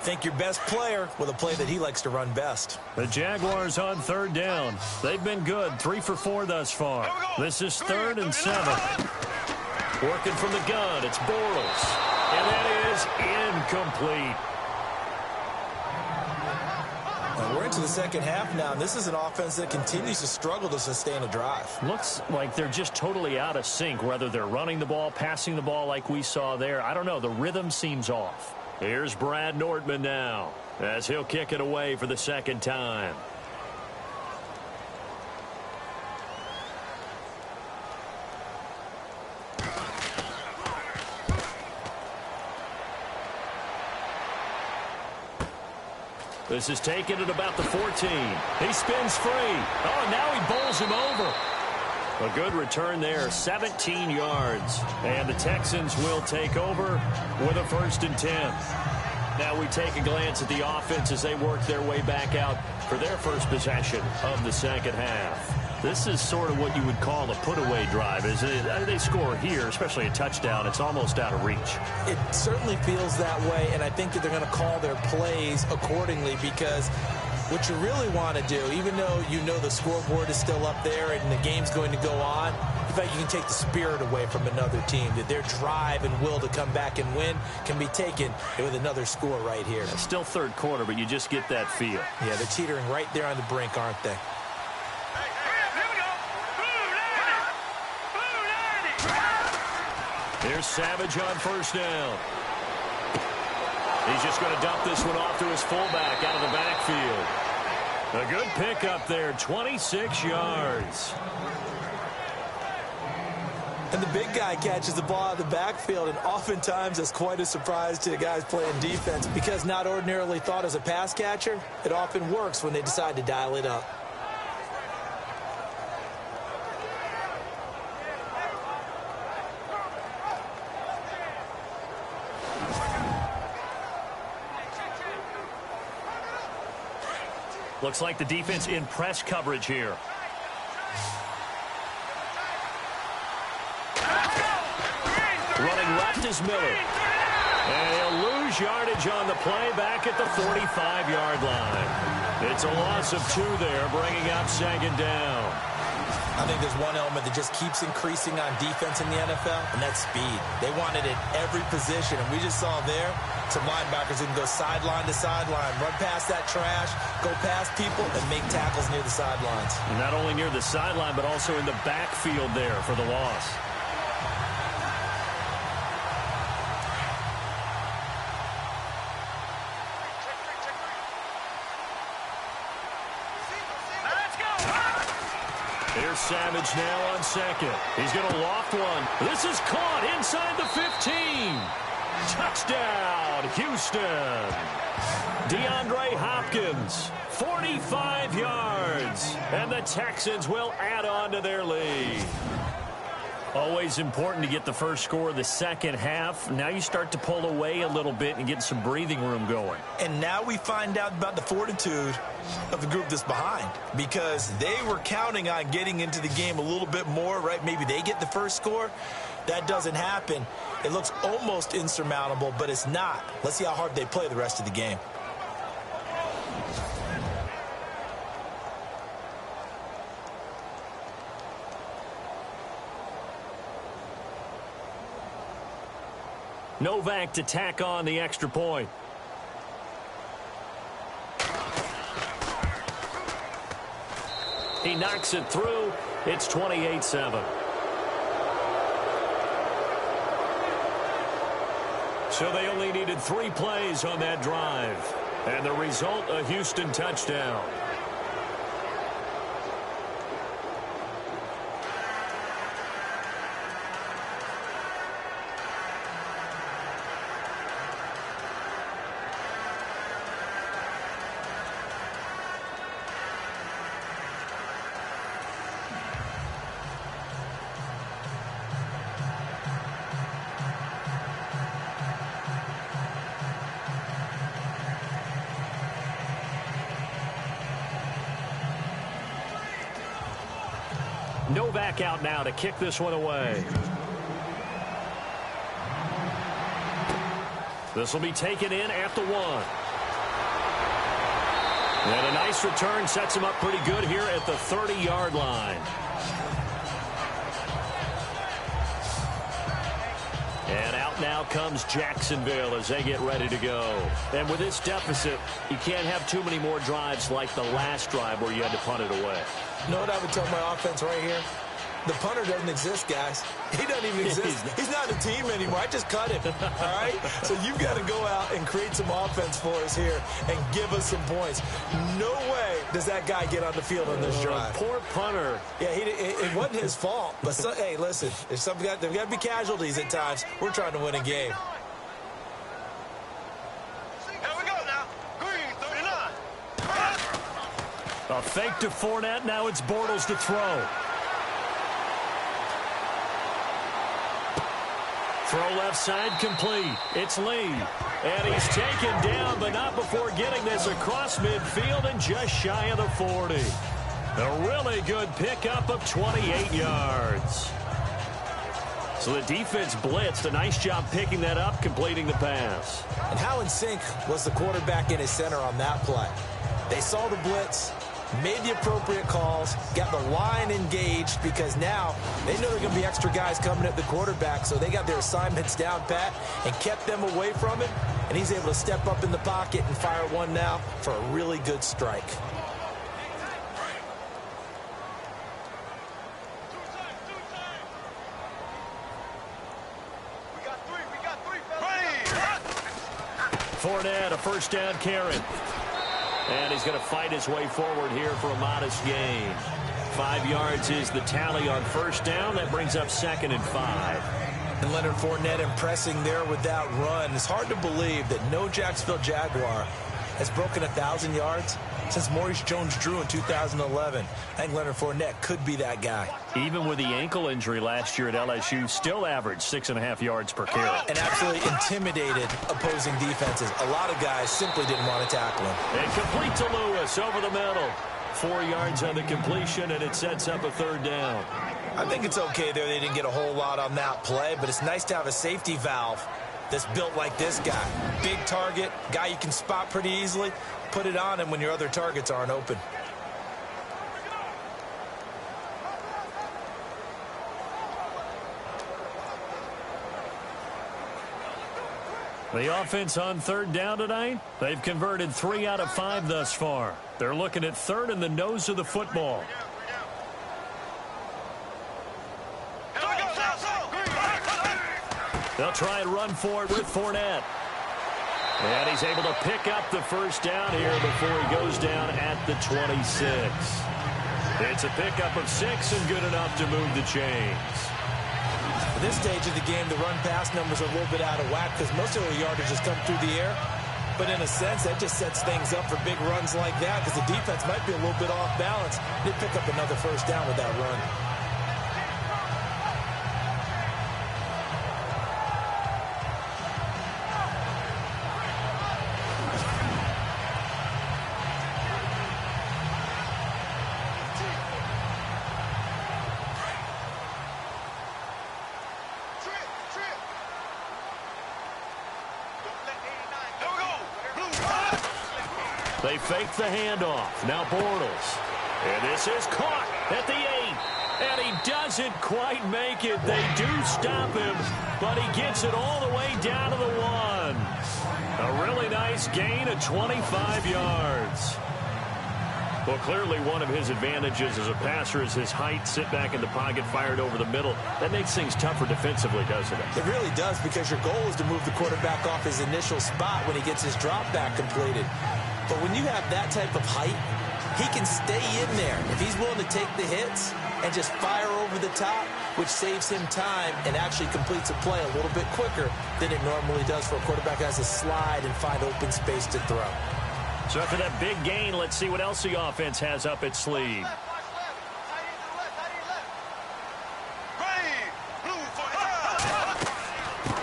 [SPEAKER 3] Think your best player with a play that he likes to run best.
[SPEAKER 2] The Jaguars on 3rd down. They've been good, 3 for 4 thus far. This is 3rd and 7. Working from the gun, it's Bortles. And that is incomplete.
[SPEAKER 3] And we're into the second half now, and this is an offense that continues to struggle to sustain a drive.
[SPEAKER 2] Looks like they're just totally out of sync, whether they're running the ball, passing the ball like we saw there. I don't know. The rhythm seems off. Here's Brad Nordman now as he'll kick it away for the second time. This is taken at about the 14. He spins free. Oh, and now he bowls him over. A good return there, 17 yards. And the Texans will take over with a 1st and 10. Now we take a glance at the offense as they work their way back out for their first possession of the second half. This is sort of what you would call a put-away drive. They score here, especially a touchdown. It's almost out of reach.
[SPEAKER 3] It certainly feels that way, and I think that they're going to call their plays accordingly, because what you really want to do, even though you know the scoreboard is still up there and the game's going to go on, in fact, you can take the spirit away from another team, that their drive and will to come back and win can be taken with another score right here.
[SPEAKER 2] It's still third quarter, but you just get that feel.
[SPEAKER 3] Yeah, they're teetering right there on the brink, aren't they?
[SPEAKER 2] Here's Savage on first down. He's just going to dump this one off to his fullback out of the backfield. A good pickup there, 26 yards.
[SPEAKER 3] And the big guy catches the ball out of the backfield, and oftentimes it's quite a surprise to the guys playing defense, because not ordinarily thought as a pass catcher, it often works when they decide to dial it up.
[SPEAKER 2] Looks like the defense in press coverage here. Running left is Miller. And he'll lose yardage on the play back at the 45-yard line. It's a loss of 2 there, bringing up second down.
[SPEAKER 3] I think there's one element that just keeps increasing on defense in the NFL, and that's speed. They want it at every position, and we just saw there some linebackers who can go sideline to sideline, run past that trash, go past people, and make tackles near the sidelines.
[SPEAKER 2] Not only near the sideline, but also in the backfield there for the loss. Here's Savage now on second. He's going to loft one. This is caught inside the 15. Touchdown, Houston. DeAndre Hopkins, 45 yards. And the Texans will add on to their lead. Always important to get the first score of the second half. Now you start to pull away a little bit and get some breathing room going.
[SPEAKER 3] And now we find out about the fortitude of the group that's behind, because they were counting on getting into the game a little bit more, right? Maybe they get the first score. That doesn't happen. It looks almost insurmountable, but it's not. Let's see how hard they play the rest of the game.
[SPEAKER 2] Novak to tack on the extra point. He knocks it through. It's 28-7. So they only needed 3 plays on that drive. And the result, a Houston touchdown. Novak out now to kick this one away. This will be taken in at the 1. And a nice return sets him up pretty good here at the 30-yard line. And out now comes Jacksonville as they get ready to go. And with this deficit, you can't have too many more drives like the last drive where you had to punt it away.
[SPEAKER 3] You know what I would tell my offense right here? The punter doesn't exist, guys. He doesn't even exist. He's not a team anymore. I just cut him, all right? So you've got to go out and create some offense for us here and give us some points. No way does that guy get on the field on this drive.
[SPEAKER 2] Poor punter.
[SPEAKER 3] Yeah, it wasn't his fault. But, hey, listen, there's got to be casualties at times. We're trying to win a game.
[SPEAKER 6] Here we go now. Green, 39.
[SPEAKER 2] A fake to Fournette. Now it's Bortles to throw. Throw left side complete. It's Lee. And he's taken down, but not before getting this across midfield and just shy of the 40. A really good pickup of 28 yards. So the defense blitzed. A nice job picking that up, completing the pass.
[SPEAKER 3] And how in sync was the quarterback and his center on that play? They saw the blitz, made the appropriate calls, got the line engaged because now they know there are going to be extra guys coming at the quarterback, so they got their assignments down pat and kept them away from it, and he's able to step up in the pocket and fire one now for a really good strike.
[SPEAKER 2] Fournette, a first down carry. And he's going to fight his way forward here for a modest gain. 5 yards is the tally on first down. That brings up 2nd and 5.
[SPEAKER 3] And Leonard Fournette impressing there with that run. It's hard to believe that no Jacksonville Jaguar has broken 1,000 yards since Maurice Jones-Drew in 2011. I think Leonard Fournette could be that guy.
[SPEAKER 2] Even with the ankle injury last year at LSU, still averaged 6.5 yards per carry.
[SPEAKER 3] And absolutely intimidated opposing defenses. A lot of guys simply didn't want to tackle him.
[SPEAKER 2] And complete to Lewis over the middle. 4 yards on the completion, and it sets up a 3rd down.
[SPEAKER 3] I think it's okay there. They didn't get a whole lot on that play, but it's nice to have a safety valve that's built like this guy. Big target, guy you can spot pretty easily. Put it on him when your other targets aren't open.
[SPEAKER 2] The offense on 3rd down tonight, they've converted 3 out of 5 thus far. They're looking at 3rd in the nose of the football. They'll try and run for it with Fournette. And he's able to pick up the first down here before he goes down at the 26. It's a pickup of 6 and good enough to move the chains.
[SPEAKER 3] At this stage of the game, the run-pass numbers are a little bit out of whack because most of the yardage has come through the air. But in a sense, that just sets things up for big runs like that because the defense might be a little bit off balance. They pick up another first down with that run.
[SPEAKER 2] They fake the handoff. Now Bortles. And this is caught at the 8. And he doesn't quite make it. They do stop him, but he gets it all the way down to the 1. A really nice gain of 25 yards. Well, clearly one of his advantages as a passer is his height. Sit back in the pocket, fired over the middle. That makes things tougher defensively, doesn't it?
[SPEAKER 3] It really does because your goal is to move the quarterback off his initial spot when he gets his drop back completed. But when you have that type of height, he can stay in there. If he's willing to take the hits and just fire over the top, which saves him time and actually completes a play a little bit quicker than it normally does for a quarterback that has to slide and find open space to throw.
[SPEAKER 2] So after that big gain, let's see what else the offense has up its sleeve.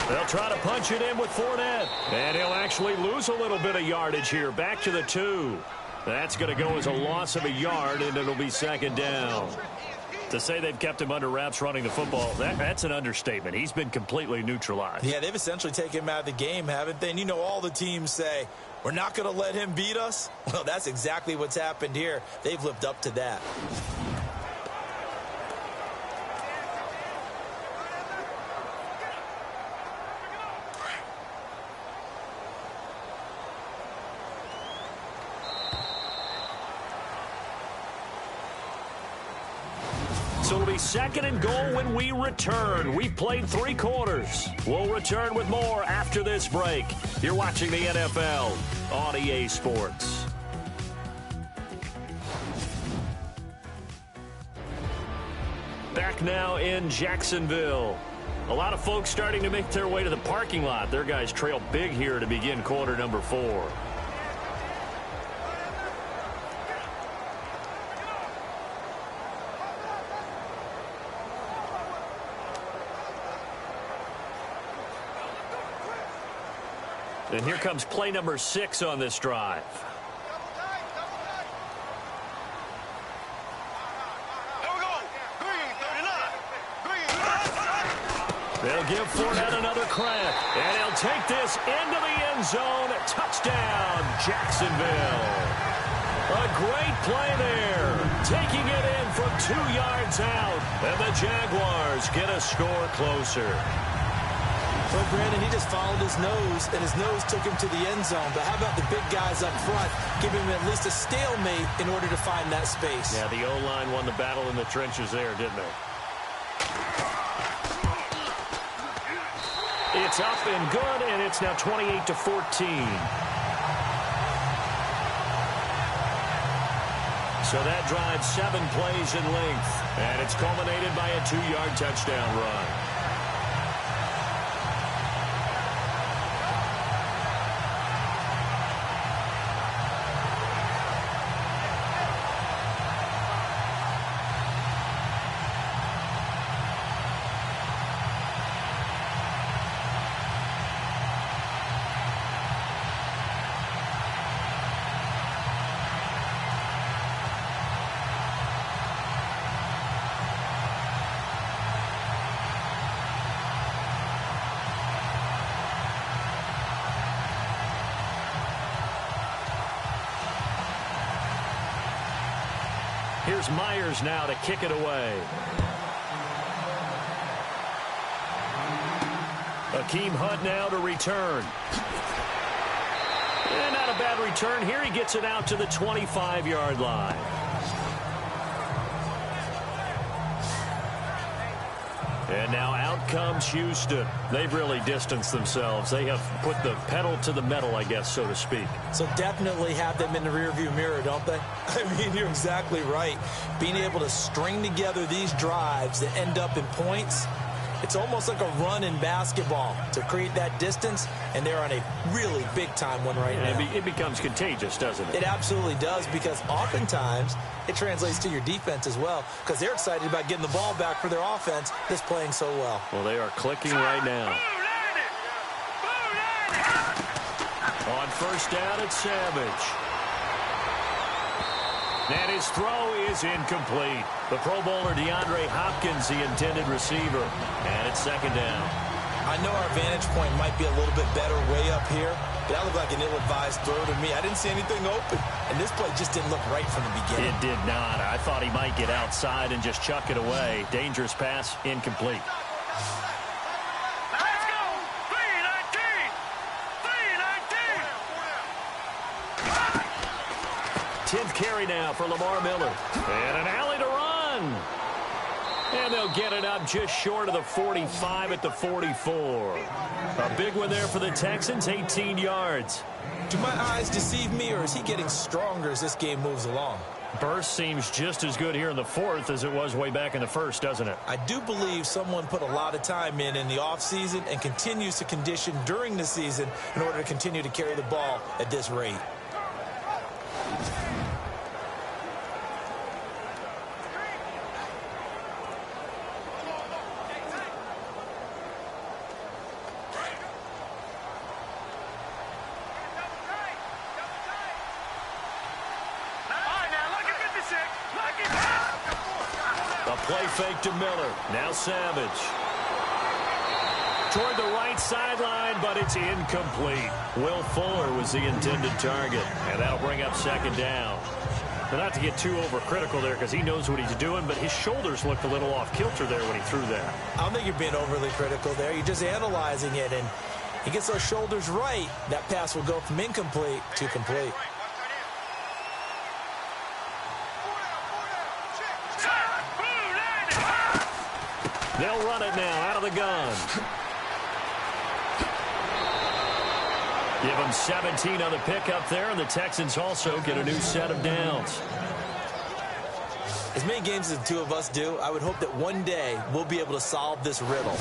[SPEAKER 2] They'll try to punch it in with Fournette. And he'll actually lose a little bit of yardage here. Back to the 2. That's going to go as a loss of a yard, and it'll be 2nd down. To say they've kept him under wraps running the football, that's an understatement. He's been completely neutralized.
[SPEAKER 3] Yeah, they've essentially taken him out of the game, haven't they? And you know all the teams say, we're not going to let him beat us. Well, that's exactly what's happened here. They've lived up to that.
[SPEAKER 2] So it'll be 2nd and goal when we return. We played 3 quarters. We'll return with more after this break. You're watching the NFL on EA Sports. Back now in Jacksonville. A lot of folks starting to make their way to the parking lot. Their guys trail big here to begin quarter number 4. And here comes play number 6 on this drive. They'll give Fournette another crack, and he'll take this into the end zone. Touchdown, Jacksonville. A great play there, taking it in from 2 yards out, and the Jaguars get a score closer.
[SPEAKER 3] Well, Brandon, he just followed his nose, and his nose took him to the end zone. But how about the big guys up front, giving him at least a stalemate in order to find that space?
[SPEAKER 2] Yeah, the O-line won the battle in the trenches there, didn't they? It's up and good, and it's now 28-14. So that drives 7 plays in length, and it's culminated by a 2-yard touchdown run. Here's Myers now to kick it away. Akeem Hunt now to return. And not a bad return here. He gets it out to the 25-yard line. And now out comes Houston. They've really distanced themselves. They have put the pedal to the metal, I guess, so to speak.
[SPEAKER 3] So definitely have them in the rearview mirror, don't they? I mean, you're exactly right. Being able to string together these drives that end up in points, it's almost like a run in basketball to create that distance, and they're on a really big-time one right now.
[SPEAKER 2] It becomes contagious, doesn't it?
[SPEAKER 3] It absolutely does, because oftentimes it translates to your defense as well, because they're excited about getting the ball back for their offense that's playing so well.
[SPEAKER 2] Well, they are clicking right now. On first down, it's Savage. And his throw is incomplete. The Pro Bowler DeAndre Hopkins, the intended receiver. And it's second down.
[SPEAKER 3] I know our vantage point might be a little bit better way up here, but that looked like an ill-advised throw to me. I didn't see anything open, and this play just didn't look right from the beginning.
[SPEAKER 2] It did not. I thought he might get outside and just chuck it away. Dangerous pass, incomplete. 10th carry now for Lamar Miller. And an alley to run. And they'll get it up just short of the 45 at the 44. A big one there for the Texans, 18 yards.
[SPEAKER 3] Do my eyes deceive me, or is he getting stronger as this game moves along?
[SPEAKER 2] Burst seems just as good here in the fourth as it was way back in the first, doesn't it?
[SPEAKER 3] I do believe someone put a lot of time in the offseason and continues to condition during the season in order to continue to carry the ball at this rate.
[SPEAKER 2] Play fake to Miller. Now Savage. Toward the right sideline, but it's incomplete. Will Fuller was the intended target, and that'll bring up second down. But not to get too overcritical there, because he knows what he's doing, but his shoulders looked a little off kilter there when he threw that.
[SPEAKER 3] I don't think you're being overly critical there. You're just analyzing it, and he gets those shoulders right. That pass will go from incomplete to complete.
[SPEAKER 2] They'll run it now out of the gun. Give them 17 on the pickup there, and the Texans also get a new set of downs.
[SPEAKER 3] As many games as the two of us do, I would hope that one day we'll be able to solve this riddle.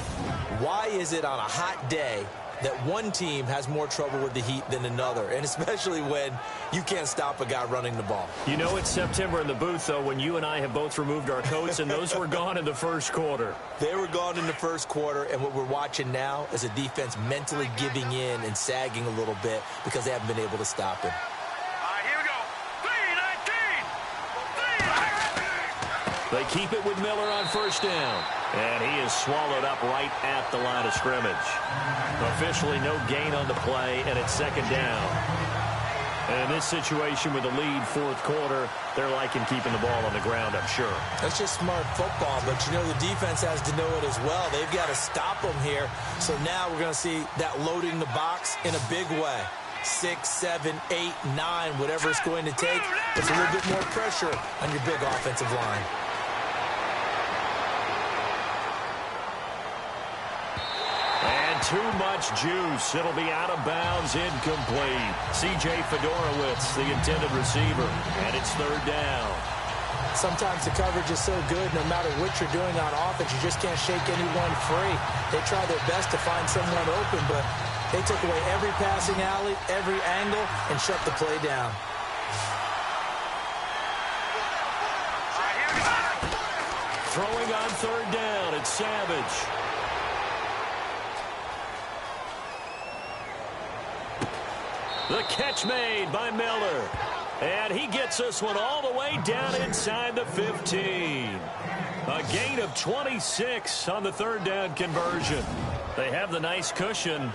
[SPEAKER 3] Why is it on a hot day that one team has more trouble with the heat than another, and especially when you can't stop a guy running the ball?
[SPEAKER 2] You know it's September in the booth, though, when you and I have both removed our coats, and those were gone in the first quarter.
[SPEAKER 3] They were gone in the first quarter, and what we're watching now is a defense mentally giving in and sagging a little bit because they haven't been able to stop him.
[SPEAKER 6] All right, here we go. 3-19.
[SPEAKER 2] They keep it with Miller on first down. And he is swallowed up right at the line of scrimmage. Officially no gain on the play, and it's second down. And in this situation with the lead fourth quarter, they're liking keeping the ball on the ground, I'm sure.
[SPEAKER 3] That's just smart football, but you know the defense has to know it as well. They've got to stop them here. So now we're going to see that loading the box in a big way. 6, 7, 8, 9, whatever it's going to take. It's a little bit more pressure on your big offensive line.
[SPEAKER 2] Too much juice. It'll be out of bounds, incomplete. C.J. Fedorowicz, the intended receiver, and it's third down.
[SPEAKER 3] Sometimes the coverage is so good, no matter what you're doing on offense, you just can't shake anyone free. They try their best to find someone open, but they took away every passing alley, every angle, and shut the play down.
[SPEAKER 2] Throwing on third down, it's Savage. The catch made by Miller. And he gets this one all the way down inside the 15. A gain of 26 on the third down conversion. They have the nice cushion.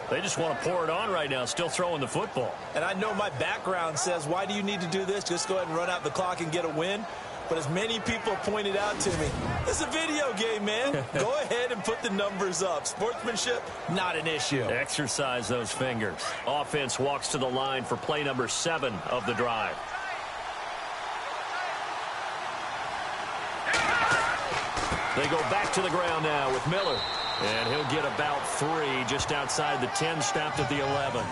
[SPEAKER 2] They just want to pour it on right now, still throwing the football.
[SPEAKER 3] And I know my background says, why do you need to do this? Just go ahead and run out the clock and get a win. But as many people pointed out to me, it's a video game, man. Go ahead and put the numbers up. Sportsmanship, not an issue.
[SPEAKER 2] Exercise those fingers. Offense walks to the line for play number 7 of the drive. They go back to the ground now with Miller. And he'll get about 3 just outside the 10, stopped at the 11.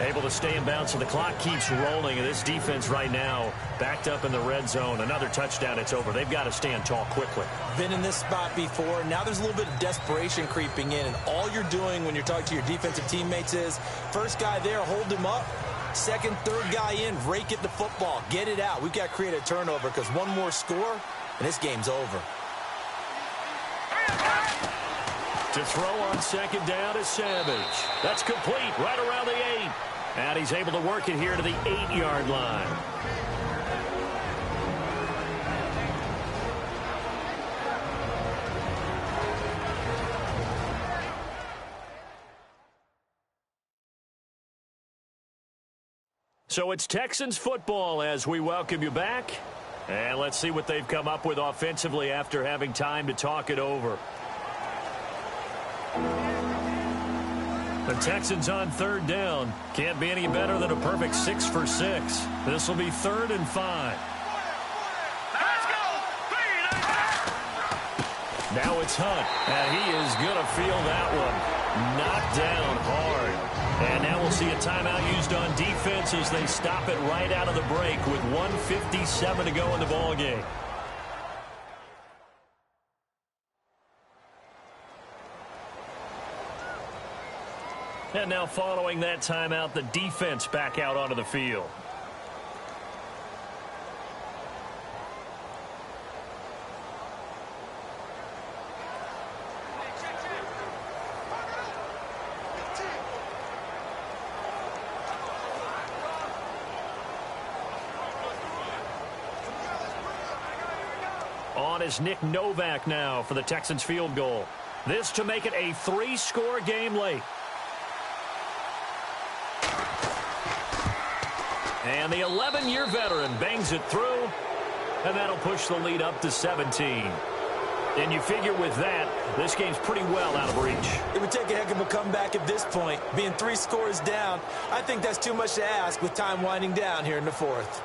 [SPEAKER 2] Able to stay in bounds, so the clock keeps rolling. And this defense right now backed up in the red zone. Another touchdown, it's over. They've got to stand tall quickly.
[SPEAKER 3] Been in this spot before. Now there's a little bit of desperation creeping in. And all you're doing when you're talking to your defensive teammates is, first guy there, hold him up. Second, third guy in, rake at the football. Get it out. We've got to create a turnover because one more score, and this game's over.
[SPEAKER 2] To throw on second down is Savage. That's complete right around the 8. And he's able to work it here to the 8-yard line. So it's Texans football as we welcome you back. And let's see what they've come up with offensively after having time to talk it over. The Texans on third down. Can't be any better than a perfect 6 for 6. This will be 3rd and 5. Now it's Hunt, and he is going to feel that one. Knocked down hard. And now we'll see a timeout used on defense as they stop it right out of the break with 1:57 to go in the ballgame. And now following that timeout, the defense back out onto the field. On is Nick Novak now for the Texans field goal. This to make it a 3-score game late. And the 11-year veteran bangs it through, and that'll push the lead up to 17. And you figure with that, this game's pretty well out of reach.
[SPEAKER 3] It would take a heck of a comeback at this point. Being 3 scores down, I think that's too much to ask with time winding down here in the 4th.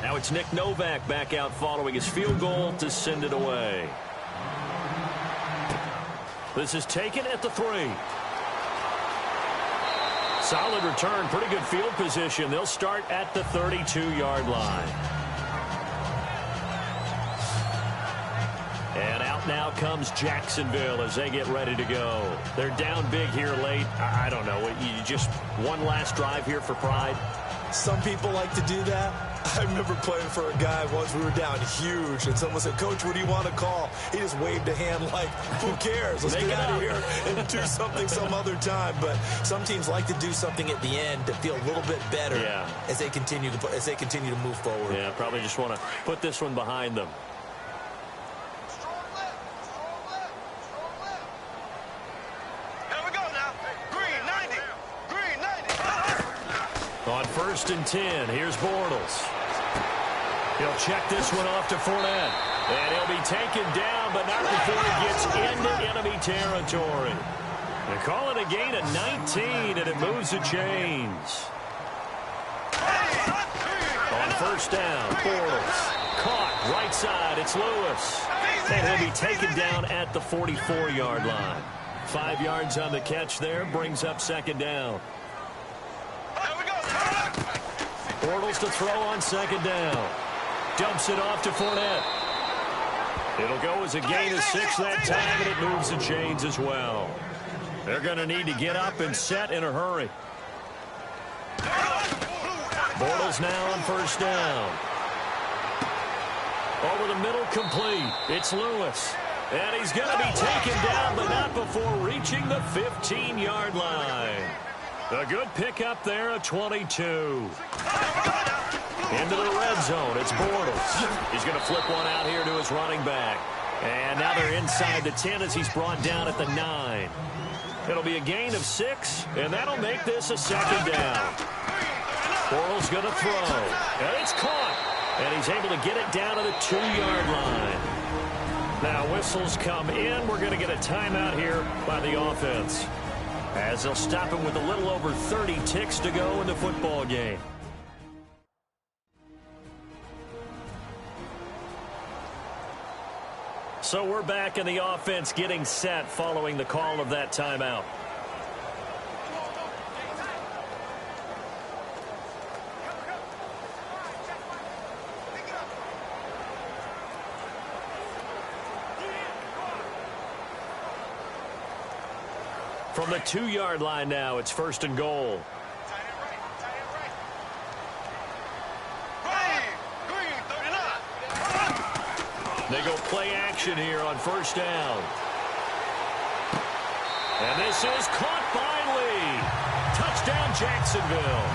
[SPEAKER 2] Now it's Nick Novak back out following his field goal to send it away. This is taken at the 3. Solid return, pretty good field position. They'll start at the 32-yard line. And out timeout. Now comes Jacksonville as they get ready to go. They're down big here late. I don't know. You just one last drive here for pride?
[SPEAKER 3] Some people like to do that. I remember playing for a guy once. We were down huge, and someone said, "Coach, what do you want to call?" He just waved a hand like, "Who cares? Let's get out of here and do something some other time." But some teams like to do something at the end to feel a little bit better as they continue to move forward.
[SPEAKER 2] Yeah, probably just want to put this one behind them. On 1st and 10, here's Bortles. He'll check this one off to Fournette. And he'll be taken down, but not before he gets into enemy territory. They call it a gain of 19, and it moves the chains. On 1st down, Bortles. Caught, right side, it's Lewis. And he'll be taken down at the 44-yard line. 5 yards on the catch there, brings up 2nd down. Bortles to throw on 2nd down. Dumps it off to Fournette. It'll go as a gain of 6 that time, and it moves the chains as well. They're going to need to get up and set in a hurry. Bortles now on 1st down. Over the middle, complete. It's Lewis. And he's going to be taken down, but not before reaching the 15-yard line. A good pickup there at 22. Into the red zone. It's Bortles. He's going to flip one out here to his running back. And now they're inside the 10 as he's brought down at the 9. It'll be a gain of 6, and that'll make this a 2nd down. Bortles going to throw. And it's caught. And he's able to get it down to the 2-yard line. Now whistles come in. We're going to get a timeout here by the offense, as they'll stop him with a little over 30 ticks to go in the football game. So we're back in the offense getting set following the call of that timeout. From the 2-yard line now, it's 1st and goal. They go play action here on 1st down. And this is caught by Lee. Touchdown, Jacksonville.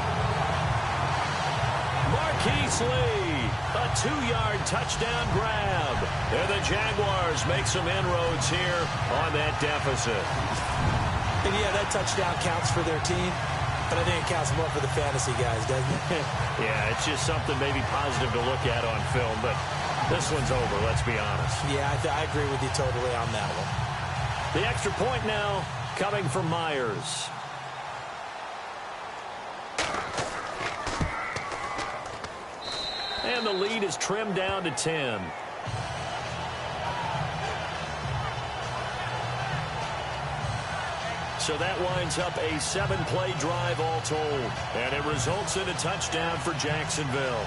[SPEAKER 2] Marquise Lee, a 2-yard touchdown grab. And the Jaguars make some inroads here on that deficit.
[SPEAKER 3] And yeah, that touchdown counts for their team, but I think it counts more for the fantasy guys, doesn't it?
[SPEAKER 2] Yeah, it's just something maybe positive to look at on film, but this one's over, let's be honest.
[SPEAKER 3] Yeah, I agree with you totally on that one.
[SPEAKER 2] The extra point now coming from Myers. And the lead is trimmed down to 10. So that winds up a 7-play drive all told. And it results in a touchdown for Jacksonville.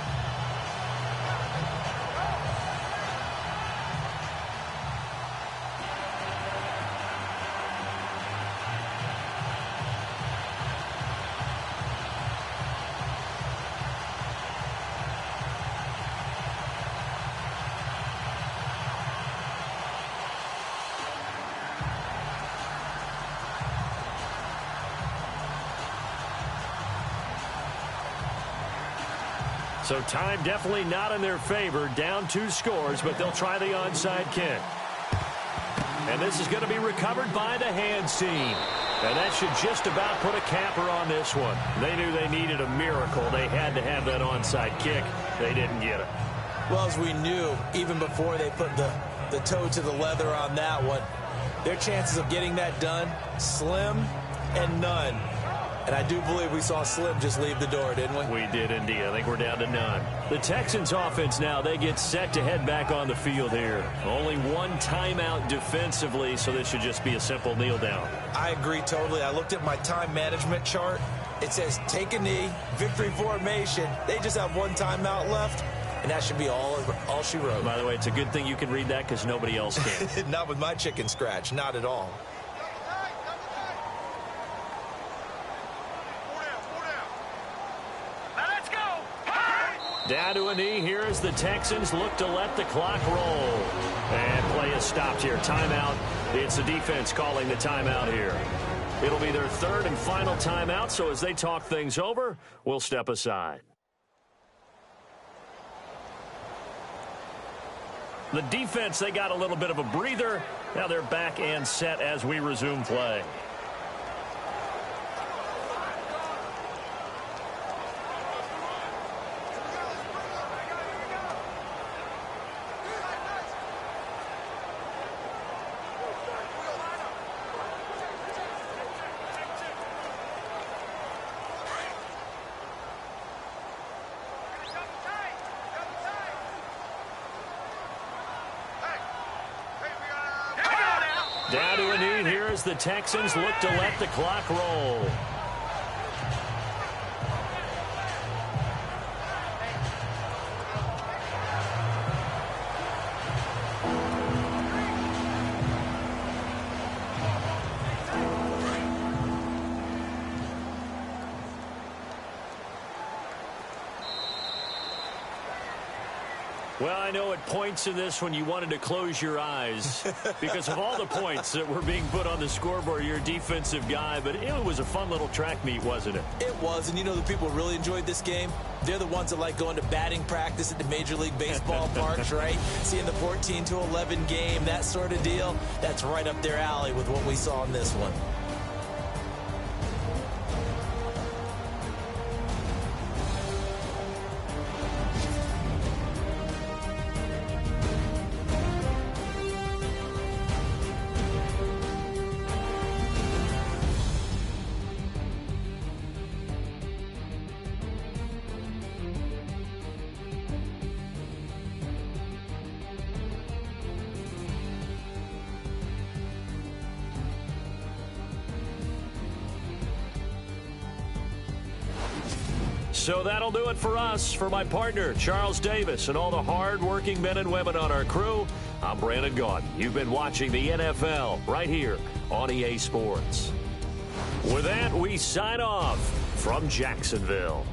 [SPEAKER 2] So time definitely not in their favor. Down 2 scores, but they'll try the onside kick. And this is going to be recovered by the hands team. And that should just about put a capper on this one. They knew they needed a miracle. They had to have that onside kick. They didn't get it.
[SPEAKER 3] Well, as we knew, even before they put the toe to the leather on that one, their chances of getting that done, slim and none. And I do believe we saw Slim just leave the door, didn't we?
[SPEAKER 2] We did indeed. I think we're down to none. The Texans offense now, they get set to head back on the field here. Only one timeout defensively, so this should just be a simple kneel down.
[SPEAKER 3] I agree totally. I looked at my time management chart. It says take a knee, victory formation. They just have one timeout left. and that should be all she wrote.
[SPEAKER 2] By the way, it's a good thing you can read that because nobody else can.
[SPEAKER 3] Not with my chicken scratch, not at all.
[SPEAKER 2] Down to a knee here as the Texans look to let the clock roll. And play is stopped here. Timeout. It's the defense calling the timeout here. It'll be their third and final timeout, so as they talk things over, we'll step aside. The defense, they got a little bit of a breather. Now they're back and set as we resume play. Down to a knee here as the Texans look to let the clock roll. Well, I know at points in this when you wanted to close your eyes because of all the points that were being put on the scoreboard. You're a defensive guy, but it was a fun little track meet, wasn't it?
[SPEAKER 3] It was, and you know the people who really enjoyed this game? They're the ones that like going to batting practice at the Major League Baseball parks, right? Seeing the 14-11 game, that sort of deal. That's right up their alley with what we saw in this one.
[SPEAKER 2] So that'll do it for us. For my partner, Charles Davis, and all the hard-working men and women on our crew, I'm Brandon Gaudin. You've been watching the NFL right here on EA Sports. With that, we sign off from Jacksonville.